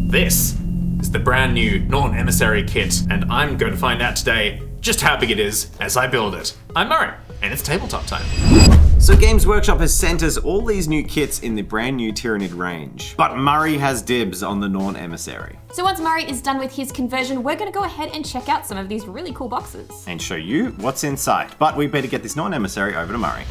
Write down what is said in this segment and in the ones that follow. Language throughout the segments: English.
This is the brand new Norn Emissary kit, and I'm going to find out today just how big it is as I build it. I'm Murray, and it's tabletop time. So Games Workshop has sent us all these new kits in the brand new Tyranid range, but Murray has dibs on the Norn Emissary. So once Murray is done with his conversion, we're going to go ahead and check out some of these really cool boxes. And show you what's inside. But we better get this Norn Emissary over to Murray.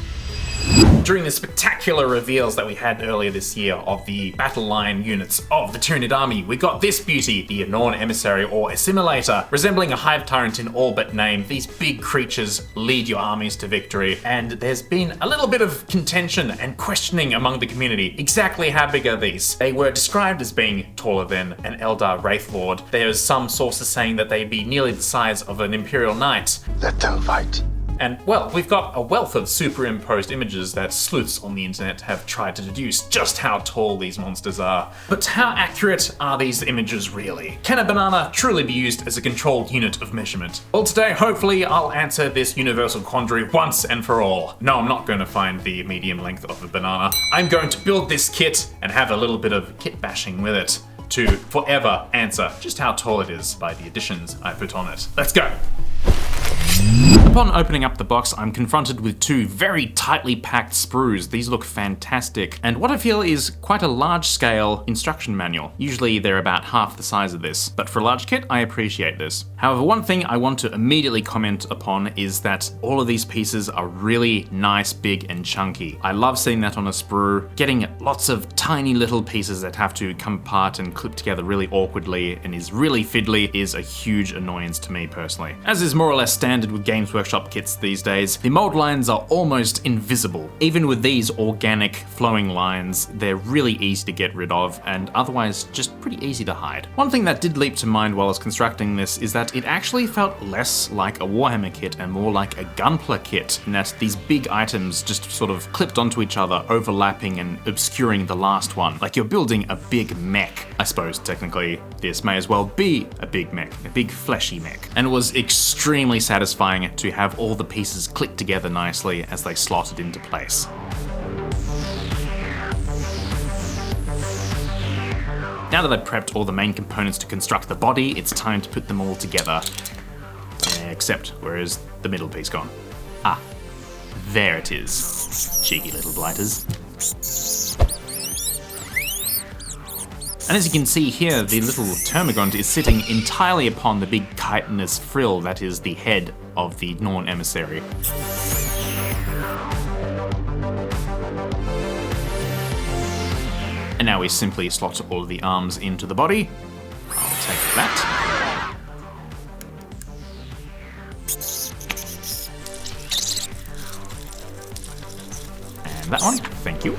During the spectacular reveals that we had earlier this year of the battle line units of the Tyranid army, we got this beauty, the Norn Emissary or Assimilator. Resembling a Hive tyrant in all but name, these big creatures lead your armies to victory, and there's been a little bit of contention and questioning among the community. Exactly how big are these? They were described as being taller than an Eldar Wraith Lord. There's some sources saying that they'd be nearly the size of an Imperial Knight. Let them fight. And, well, we've got a wealth of superimposed images that sleuths on the internet have tried to deduce just how tall these monsters are. But how accurate are these images really? Can a banana truly be used as a controlled unit of measurement? Well, today, hopefully, I'll answer this universal quandary once and for all. No, I'm not going to find the medium length of a banana. I'm going to build this kit and have a little bit of kit bashing with it to forever answer just how tall it is by the additions I put on it. Let's go! Upon opening up the box, I'm confronted with two very tightly packed sprues. These look fantastic, and what I feel is quite a large-scale instruction manual. Usually they're about half the size of this, but for a large kit, I appreciate this. However, one thing I want to immediately comment upon is that all of these pieces are really nice, big, and chunky. I love seeing that on a sprue. Getting lots of tiny little pieces that have to come apart and clip together really awkwardly and is really fiddly is a huge annoyance to me personally. As is more or less standard with Games Workshop kits these days, the mold lines are almost invisible. Even with these organic flowing lines, they're really easy to get rid of and otherwise just pretty easy to hide. One thing that did leap to mind while I was constructing this is that it actually felt less like a Warhammer kit and more like a Gunpla kit, in that these big items just sort of clipped onto each other, overlapping and obscuring the last one. Like you're building a big mech. I suppose technically this may as well be a big mech, a big fleshy mech. And it was extremely satisfying to have all the pieces click together nicely as they slotted into place. Now that I've prepped all the main components to construct the body, it's time to put them all together. Except, where is the middle piece gone? Ah, there it is. Cheeky little blighters. And as you can see here, the little termagant is sitting entirely upon the big chitinous frill that is the head of the Norn Emissary. And now we simply slot all of the arms into the body. I'll take that. And that one, thank you.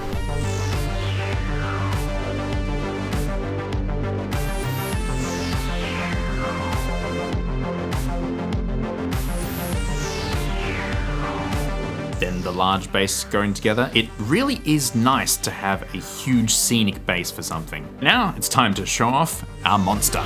Then the large base going together. It really is nice to have a huge scenic base for something. Now it's time to show off our monster.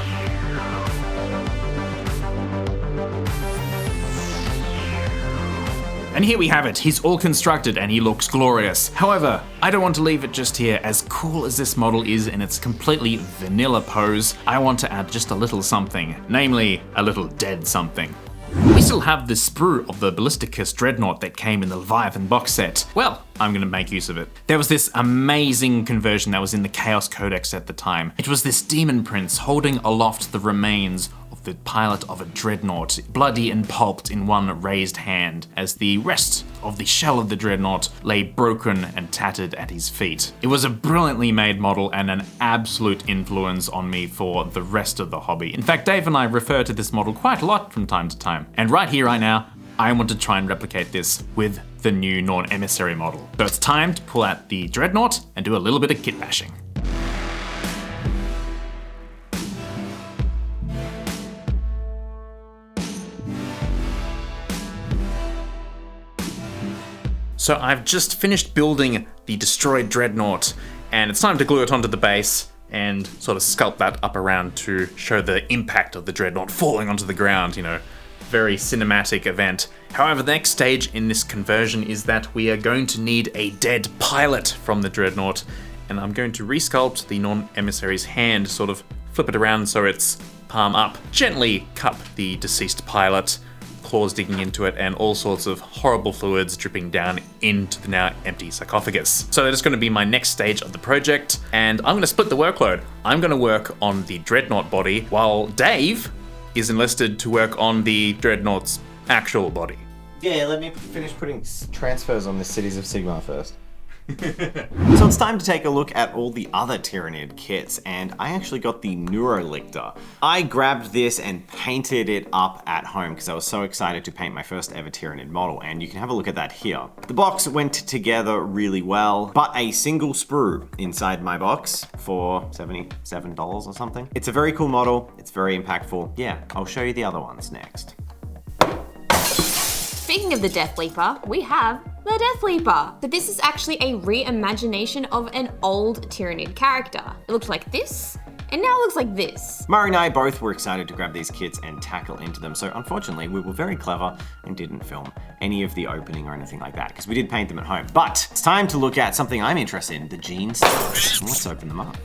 And here we have it. He's all constructed and he looks glorious. However, I don't want to leave it just here. As cool as this model is in its completely vanilla pose, I want to add just a little something, namely a little dead something. We still have the sprue of the Ballisticus Dreadnought that came in the Leviathan box set. Well, I'm going to make use of it. There was this amazing conversion that was in the Chaos Codex at the time. It was this demon prince holding aloft the remains of the pilot of a dreadnought, bloody and pulped in one raised hand, as the rest of the shell of the dreadnought lay broken and tattered at his feet. It was a brilliantly made model and an absolute influence on me for the rest of the hobby. In fact, Dave and I refer to this model quite a lot from time to time. And right here, right now, I want to try and replicate this with the new Norn Emissary model. So it's time to pull out the Dreadnought and do a little bit of kit bashing. So I've just finished building the destroyed Dreadnought, and it's time to glue it onto the base and sort of sculpt that up around to show the impact of the Dreadnought falling onto the ground, you know. Very cinematic event. However, the next stage in this conversion is that we are going to need a dead pilot from the Dreadnought, and I'm going to resculpt the Norn Emissary's hand, sort of flip it around so it's palm up, gently cup the deceased pilot, claws digging into it, and all sorts of horrible fluids dripping down into the now empty sarcophagus. So that is going to be my next stage of the project, and I'm going to split the workload. I'm going to work on the Dreadnought body, while Dave is enlisted to work on the Dreadnought's actual body. Yeah, let me finish putting transfers on the Cities of Sigmar first. So it's time to take a look at all the other Tyranid kits, and I actually got the Neurolictor. I grabbed this and painted it up at home because I was so excited to paint my first ever Tyranid model, and you can have a look at that here. The box went together really well, but a single sprue inside my box for $77 or something. It's a very cool model, it's very impactful. Yeah, I'll show you the other ones next. Speaking of the Death Leaper, we have the Death Leaper. So this is actually a reimagination of an old Tyranid character. It looked like this, and now it looks like this. Murray and I both were excited to grab these kits and tackle into them, so unfortunately we were very clever and didn't film any of the opening or anything like that, because we did paint them at home. But it's time to look at something I'm interested in, the Gene Stealers. Let's open them up.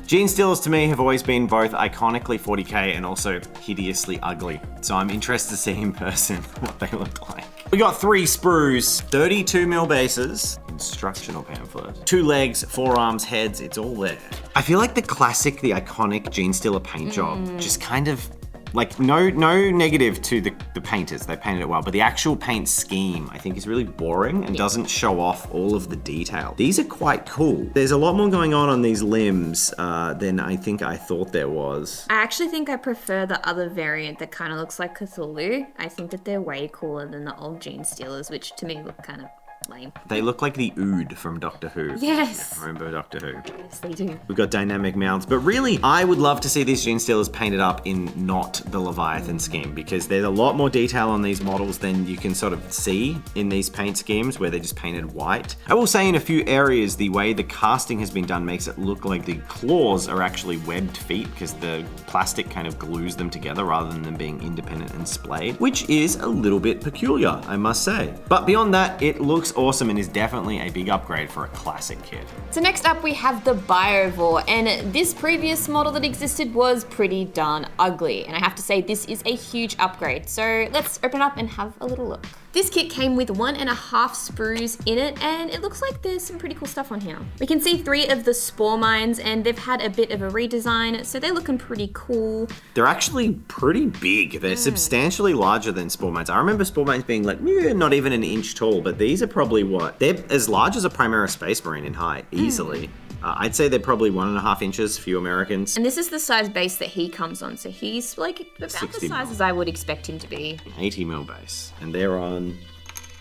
Gene Stealers to me have always been both iconically 40k and also hideously ugly. So I'm interested to see in person what they look like. We got 3 sprues, 32mm bases, instructional pamphlet, 2 legs, 4 arms, heads, it's all there. I feel like the classic, the iconic Gene Stealer paint job just kind of, like, no negative to the painters, they painted it well, but the actual paint scheme I think is really boring and doesn't show off all of the detail. These are quite cool. There's a lot more going on these limbs than I think I thought there was. I actually think I prefer the other variant that kind of looks like Cthulhu. I think that they're way cooler than the old Gene Stealers, which to me look kind of lame. They look like the Ood from Doctor Who. Yes. Remember Doctor Who? Yes, they do. We've got dynamic mounts, but really, I would love to see these Gene Stealers painted up in not the Leviathan scheme, because there's a lot more detail on these models than you can sort of see in these paint schemes where they're just painted white. I will say in a few areas, the way the casting has been done makes it look like the claws are actually webbed feet, because the plastic kind of glues them together rather than them being independent and splayed, which is a little bit peculiar, I must say. But beyond that, it looks awesome and is definitely a big upgrade for a classic kit. So next up we have the Biovore, and this previous model that existed was pretty darn ugly, and I have to say this is a huge upgrade. So let's open up and have a little look. This kit came with 1.5 sprues in it, and it looks like there's some pretty cool stuff on here. We can see 3 of the spore mines, and they've had a bit of a redesign, so they're looking pretty cool. They're actually pretty big. They're substantially larger than spore mines. I remember spore mines being like, not even an inch tall, but these are probably what? They're as large as a Primera Space Marine in height, easily. I'd say they're probably 1.5 inches for you Americans. And this is the size base that he comes on, so he's like about the size as I would expect him to be. 80mm base, and they're on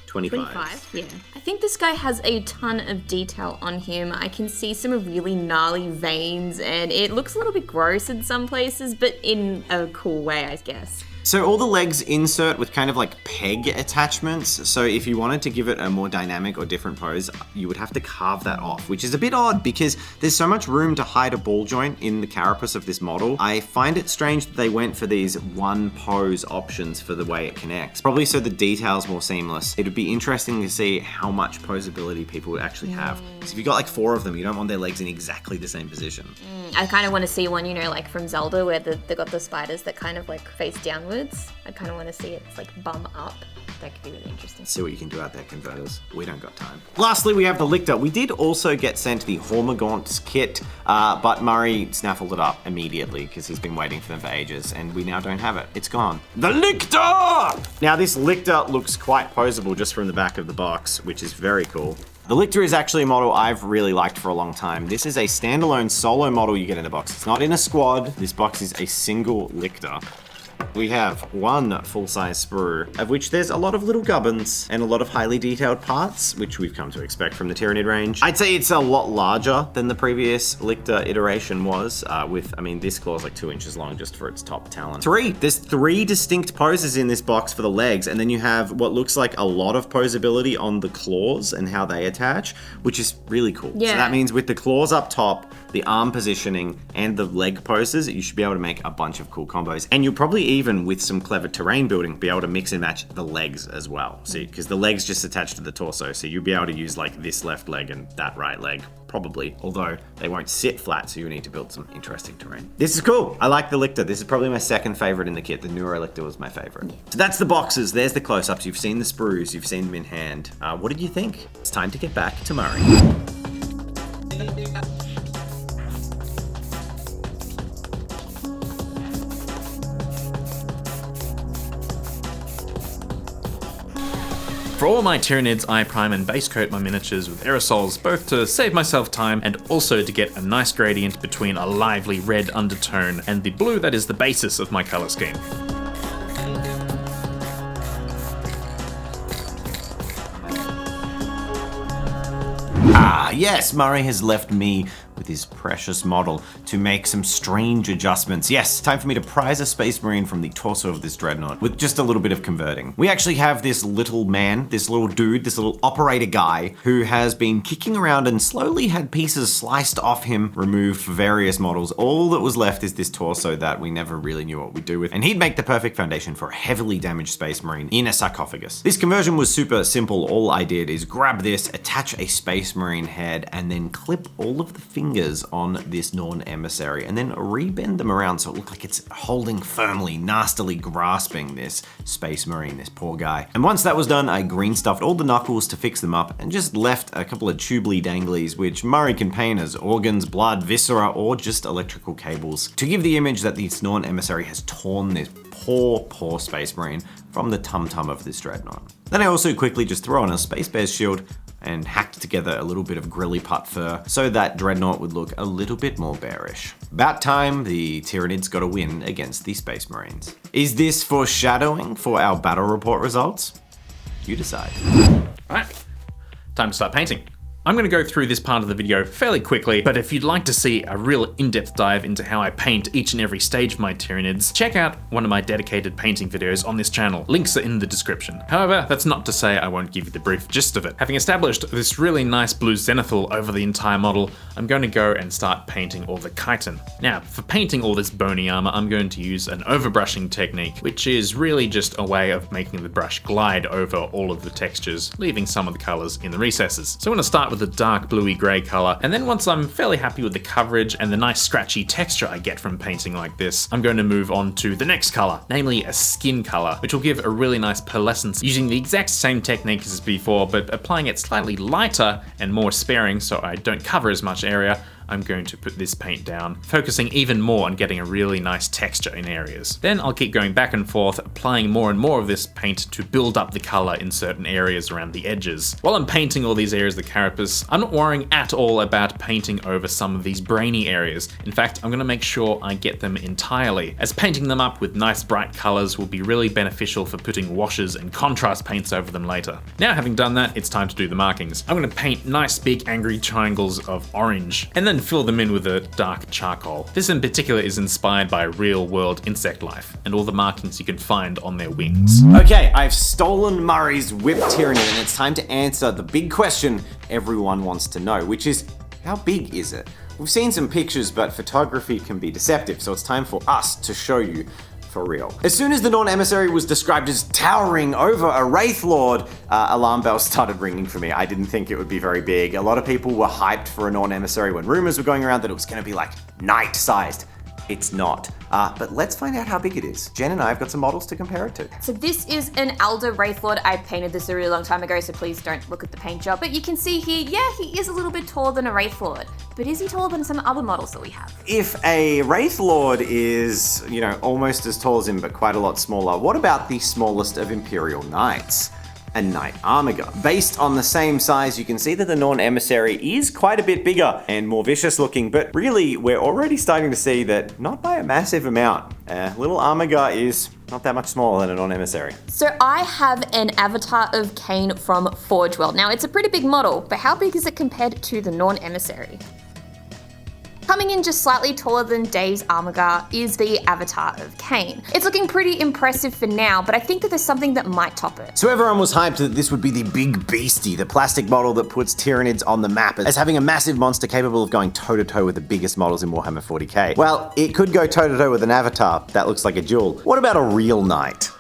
25. Yeah. I think this guy has a ton of detail on him. I can see some really gnarly veins, and it looks a little bit gross in some places, but in a cool way, I guess. So all the legs insert with kind of like peg attachments. So if you wanted to give it a more dynamic or different pose, you would have to carve that off, which is a bit odd because there's so much room to hide a ball joint in the carapace of this model. I find it strange that they went for these one pose options for the way it connects. Probably so the detail's more seamless. It would be interesting to see how much posability people would actually have. Because if you got like 4 of them, you don't want their legs in exactly the same position. I kind of want to see one, you know, like from Zelda where they got the spiders that kind of like face downwards. I kind of want to see it like bum up. That could be really interesting. See what you can do out there, converters. We don't got time. Lastly, we have the Lictor. We did also get sent the Hormagaunts kit, but Murray snaffled it up immediately because he's been waiting for them for ages, and we now don't have it. It's gone. The Lictor! Now, this Lictor looks quite posable just from the back of the box, which is very cool. The Lictor is actually a model I've really liked for a long time. This is a standalone solo model you get in the box. It's not in a squad. This box is a single Lictor. We have 1 full-size sprue, of which there's a lot of little gubbins and a lot of highly detailed parts, which we've come to expect from the Tyranid range. I'd say it's a lot larger than the previous Lictor iteration was, this claw's like 2 inches long just for its top talon. There's 3 distinct poses in this box for the legs, and then you have what looks like a lot of posability on the claws and how they attach, which is really cool. Yeah. So that means with the claws up top, the arm positioning, and the leg poses, you should be able to make a bunch of cool combos. And you'll probably even, with some clever terrain building, be able to mix and match the legs as well. See, because the legs just attach to the torso, so you'll be able to use like this left leg and that right leg, probably, although they won't sit flat, so you need to build some interesting terrain. This is cool. I like the Lictor. This is probably my second favorite in the kit. The Neuro Lictor was my favorite. So that's the boxes. There's the close-ups. You've seen the sprues. You've seen them in hand. What did you think? It's time to get back to Murray. For all my Tyranids, I prime and base coat my miniatures with aerosols, both to save myself time and also to get a nice gradient between a lively red undertone and the blue that is the basis of my color scheme. Ah, yes, Murray has left me with his precious model to make some strange adjustments. Yes, time for me to prize a Space Marine from the torso of this Dreadnought with just a little bit of converting. We actually have this little man, this little dude, this little operator guy who has been kicking around and slowly had pieces sliced off him, removed for various models. All that was left is this torso that we never really knew what we'd do with, and he'd make the perfect foundation for a heavily damaged Space Marine in a sarcophagus. This conversion was super simple. All I did is grab this, attach a Space Marine head, and then clip all of the fingers on this Norn Emissary, and then rebend them around so it looks like it's holding firmly, nastily grasping this Space Marine, this poor guy. And once that was done, I green stuffed all the knuckles to fix them up and just left a couple of tubely danglies, which Murray can paint as organs, blood, viscera, or just electrical cables to give the image that this Norn Emissary has torn this poor Space Marine from the tum-tum of this Dreadnought. Then I also quickly just throw on a Space Bear's shield and hacked together a little bit of grilly putt fur so that Dreadnought would look a little bit more bearish. About time the Tyranids got a win against the Space Marines. Is this foreshadowing for our battle report results? You decide. Alright, time to start painting. I'm going to go through this part of the video fairly quickly, but if you'd like to see a real in-depth dive into how I paint each and every stage of my Tyranids, check out one of my dedicated painting videos on this channel. Links are in the description. However, that's not to say I won't give you the brief gist of it. Having established this really nice blue zenithal over the entire model, I'm going to go and start painting all the chitin. Now, for painting all this bony armor, I'm going to use an overbrushing technique, which is really just a way of making the brush glide over all of the textures, leaving some of the colors in the recesses. So I'm going to start with a dark bluey gray color, and then once I'm fairly happy with the coverage and the nice scratchy texture I get from painting like this, I'm going to move on to the next color, namely a skin color, which will give a really nice pearlescence using the exact same technique as before, but applying it slightly lighter and more sparing so I don't cover as much area. I'm going to put this paint down, focusing even more on getting a really nice texture in areas. Then I'll keep going back and forth, applying more and more of this paint to build up the color in certain areas around the edges. While I'm painting all these areas of the carapace, I'm not worrying at all about painting over some of these brainy areas. In fact, I'm going to make sure I get them entirely, as painting them up with nice bright colors will be really beneficial for putting washes and contrast paints over them later. Now, having done that, it's time to do the markings. I'm going to paint nice big angry triangles of orange, and then fill them in with a dark charcoal. This in particular is inspired by real-world insect life and all the markings you can find on their wings. Okay, I've stolen Murray's whip Tyranid, and it's time to answer the big question everyone wants to know, which is, how big is it? We've seen some pictures, but photography can be deceptive, so it's time for us to show you for real. As soon as the Norn Emissary was described as towering over a Wraith Lord, alarm bells started ringing for me. I didn't think it would be very big. A lot of people were hyped for a Norn Emissary when rumors were going around that it was going to be like knight-sized. It's not. But let's find out how big it is. Jen and I have got some models to compare it to. So this is an Elder Wraithlord. I painted this a really long time ago, so please don't look at the paint job. But you can see here, yeah, he is a little bit taller than a Wraithlord. But is he taller than some other models that we have? If a Wraithlord is, almost as tall as him, but quite a lot smaller, what about the smallest of Imperial Knights? A Knight Armiger. Based on the same size, you can see that the Norn Emissary is quite a bit bigger and more vicious looking, but really, we're already starting to see that not by a massive amount. Little Armiger is not that much smaller than a Norn Emissary. So I have an avatar of Kane from Forge World. Now, it's a pretty big model, but how big is it compared to the Norn Emissary? Coming in just slightly taller than Dave's Armagar is the Avatar of Cain. It's looking pretty impressive for now, but I think that there's something that might top it. So everyone was hyped that this would be the big beastie, the plastic model that puts Tyranids on the map as having a massive monster capable of going toe-to-toe with the biggest models in Warhammer 40k. Well, it could go toe-to-toe with an Avatar. That looks like a jewel. What about a real knight?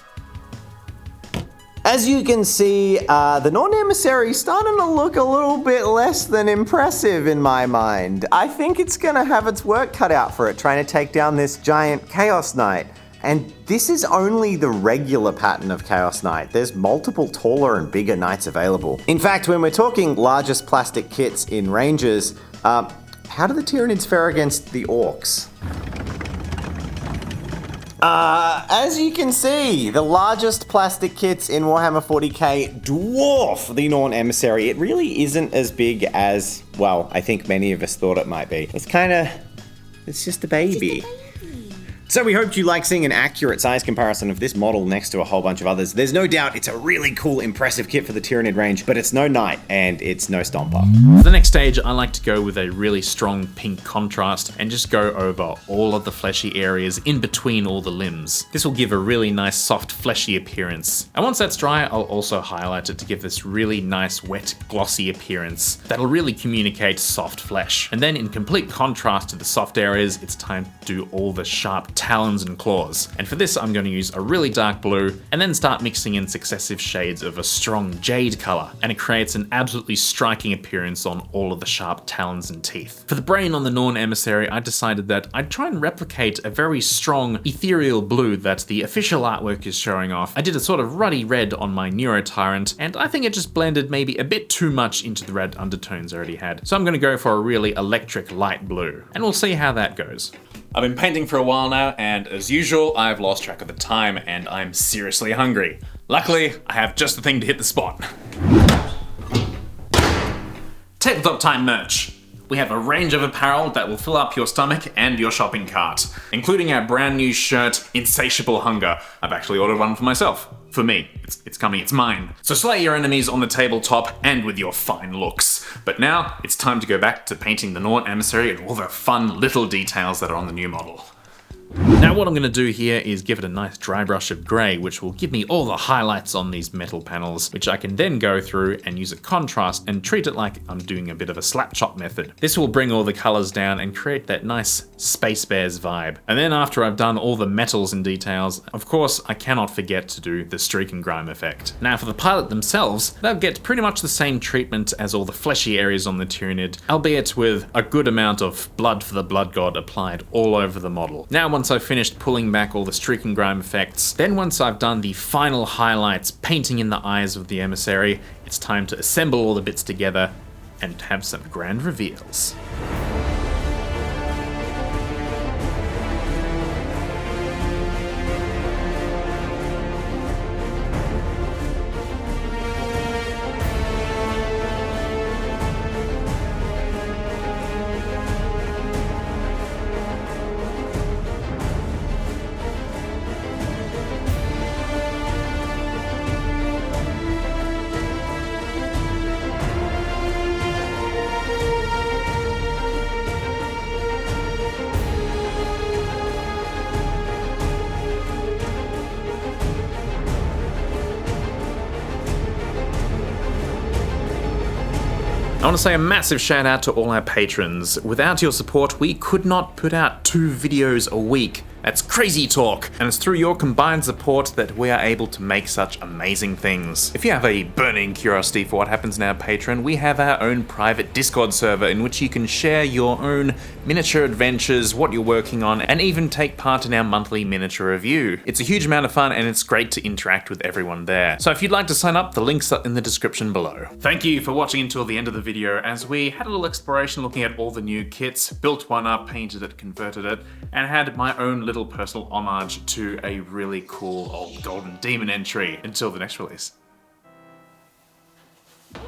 As you can see, the Norn Emissary is starting to look a little bit less than impressive in my mind. I think it's gonna have its work cut out for it, trying to take down this giant Chaos Knight. And this is only the regular pattern of Chaos Knight. There's multiple taller and bigger knights available. In fact, when we're talking largest plastic kits in ranges, how do the Tyranids fare against the Orcs? As you can see, the largest plastic kits in Warhammer 40k dwarf the Norn Emissary. It really isn't as big as, well, I think many of us thought it might be. It's just a baby. So we hope you like seeing an accurate size comparison of this model next to a whole bunch of others. There's no doubt it's a really cool, impressive kit for the Tyranid range, but it's no knight and it's no stomper. For the next stage, I like to go with a really strong pink contrast and just go over all of the fleshy areas in between all the limbs. This will give a really nice, soft, fleshy appearance. And once that's dry, I'll also highlight it to give this really nice, wet, glossy appearance that'll really communicate soft flesh. And then in complete contrast to the soft areas, it's time to do all the sharp talons and claws. And for this, I'm going to use a really dark blue and then start mixing in successive shades of a strong jade color. And it creates an absolutely striking appearance on all of the sharp talons and teeth. For the brain on the Norn Emissary, I decided that I'd try and replicate a very strong ethereal blue that the official artwork is showing off. I did a sort of ruddy red on my Neuro Tyrant, and I think it just blended maybe a bit too much into the red undertones I already had. So I'm going to go for a really electric light blue, and we'll see how that goes. I've been painting for a while now, and as usual, I've lost track of the time and I'm seriously hungry. Luckily, I have just the thing to hit the spot. Tabletop time merch. We have a range of apparel that will fill up your stomach and your shopping cart, including our brand new shirt, Insatiable Hunger. I've actually ordered one for myself. For me. It's coming, it's mine. So slay your enemies on the tabletop and with your fine looks. But now, it's time to go back to painting the Norn Emissary and all the fun little details that are on the new model. Now what I'm going to do here is give it a nice dry brush of grey, which will give me all the highlights on these metal panels, which I can then go through and use a contrast and treat it like I'm doing a bit of a slap chop method. This will bring all the colours down and create that nice Space Bears vibe. And then after I've done all the metals and details, of course I cannot forget to do the streak and grime effect. Now for the pilot themselves, they'll get pretty much the same treatment as all the fleshy areas on the Tyranid, albeit with a good amount of blood for the blood god applied all over the model. Now once I've finished pulling back all the streak and grime effects, then once I've done the final highlights, painting in the eyes of the emissary, it's time to assemble all the bits together and have some grand reveals. I want to say a massive shout out to all our patrons. Without your support, we could not put out 2 videos a week. That's crazy talk, and it's through your combined support that we are able to make such amazing things. If you have a burning curiosity for what happens in our Patreon, we have our own private Discord server in which you can share your own miniature adventures, what you're working on, and even take part in our monthly miniature review. It's a huge amount of fun and it's great to interact with everyone there. So if you'd like to sign up, the links are in the description below. Thank you for watching until the end of the video as we had a little exploration looking at all the new kits, built one up, painted it, converted it, and had my own little personal homage to a really cool old Golden Demon entry. Until the next release.